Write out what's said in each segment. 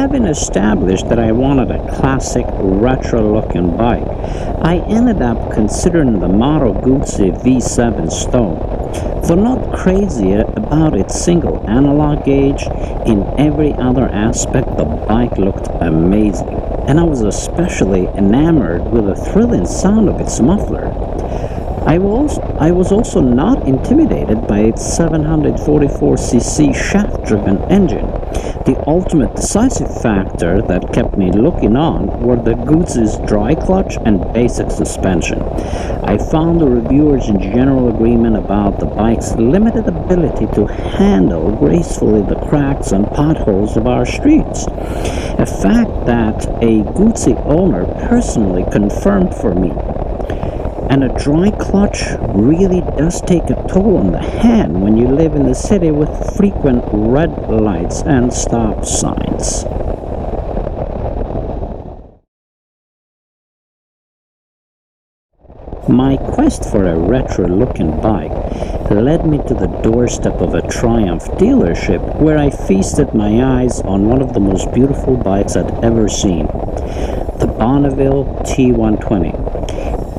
having established that I wanted a classic retro-looking bike, I ended up considering the Moto Guzzi V7 Stone. Though not crazy about its single analog gauge, in every other aspect the bike looked amazing, and I was especially enamored with the thrilling sound of its muffler. I was also not intimidated by its 744cc shaft-driven engine. The ultimate decisive factor that kept me looking on were the Guzzi's dry clutch and basic suspension. I found the reviewers in general agreement about the bike's limited ability to handle gracefully the cracks and potholes of our streets, a fact that a Guzzi owner personally confirmed for me. And a dry clutch really does take a toll on the hand when you live in the city with frequent red lights and stop signs. My quest for a retro-looking bike led me to the doorstep of a Triumph dealership where I feasted my eyes on one of the most beautiful bikes I'd ever seen, the Bonneville T120.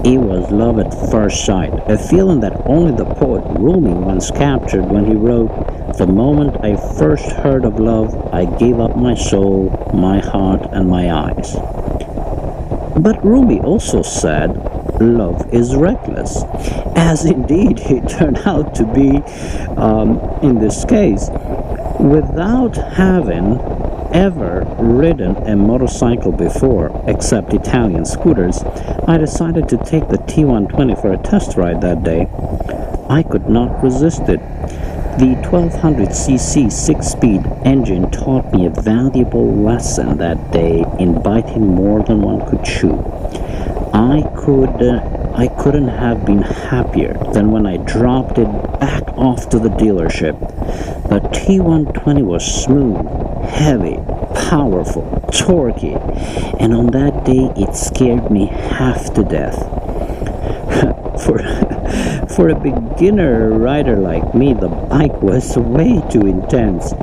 It was love at first sight, a feeling that only the poet Rumi once captured when he wrote, "The moment I first heard of love, I gave up my soul, my heart, and my eyes." But Rumi also said, love is reckless, as indeed it turned out to be in this case. Without having ever ridden a motorcycle before, except Italian scooters, I decided to take the T120 for a test ride that day. I could not resist it. The 1200cc 6-speed engine taught me a valuable lesson that day in biting more than one could chew. I couldn't have been happier than when I dropped it back off to the dealership. The T120 was smooth, heavy, powerful, torquey, and on that day it scared me half to death. For a beginner rider like me, the bike was way too intense,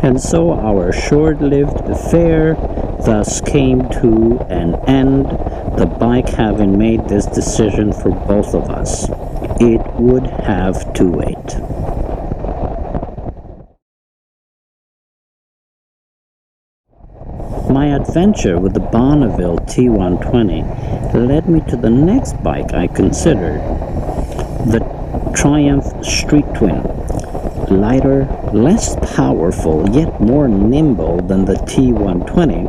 and so our short-lived affair thus came to an end, the bike having made this decision for both of us. It would have to wait. My adventure with the Bonneville T120 led me to the next bike I considered, the Triumph Street Twin. Lighter, less powerful, yet more nimble than the T120,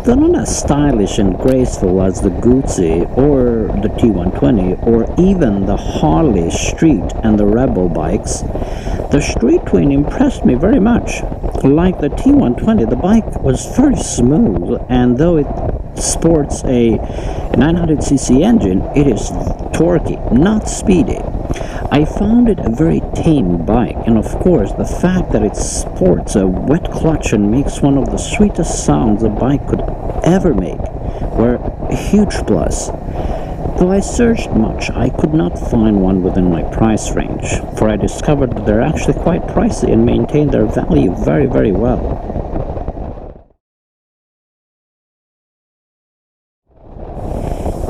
though not as stylish and graceful as the Guzzi or the T120 or even the Harley Street and the Rebel bikes. The Street Twin impressed me very much. Like the T120, the bike was very smooth, and though it sports a 900cc engine, it is torquey, not speedy. I found it a very tame bike, and of course the fact that it sports a wet clutch and makes one of the sweetest sounds a bike could ever make were a huge plus. Though I searched much, I could not find one within my price range, for I discovered that they're actually quite pricey and maintain their value very, very well.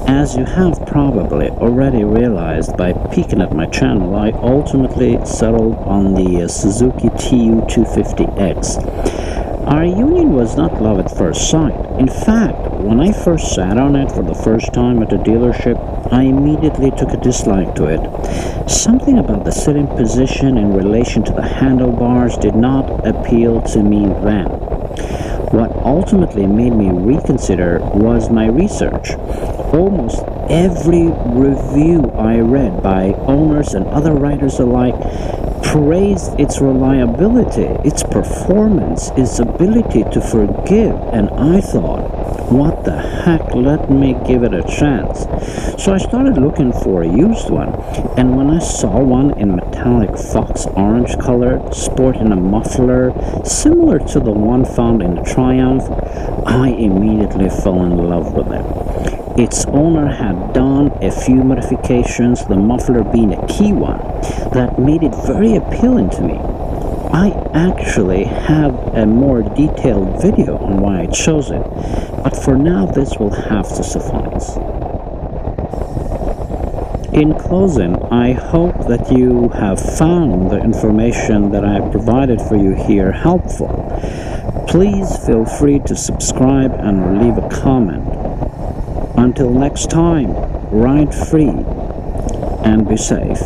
As you have probably already realized by peeking at my channel, I ultimately settled on the Suzuki Tu250X. Our union was not love at first sight. In fact, when I first sat on it for the first time at a dealership, I immediately took a dislike to it. Something about the sitting position in relation to the handlebars did not appeal to me then. What ultimately made me reconsider was my research. Almost every review I read by owners and other riders alike praised its reliability, its performance, its ability to forgive, and I thought, what the heck, let me give it a chance. So I started looking for a used one, and when I saw one in metallic fox orange color, sporting a muffler similar to the one found in the Triumph, I immediately fell in love with it. Its owner had done a few modifications, the muffler being a key one, that made it very appealing to me. I actually have a more detailed video on why I chose it, but for now this will have to suffice. In closing, I hope that you have found the information that I provided for you here helpful. Please feel free to subscribe and leave a comment. Until next time, ride free and be safe.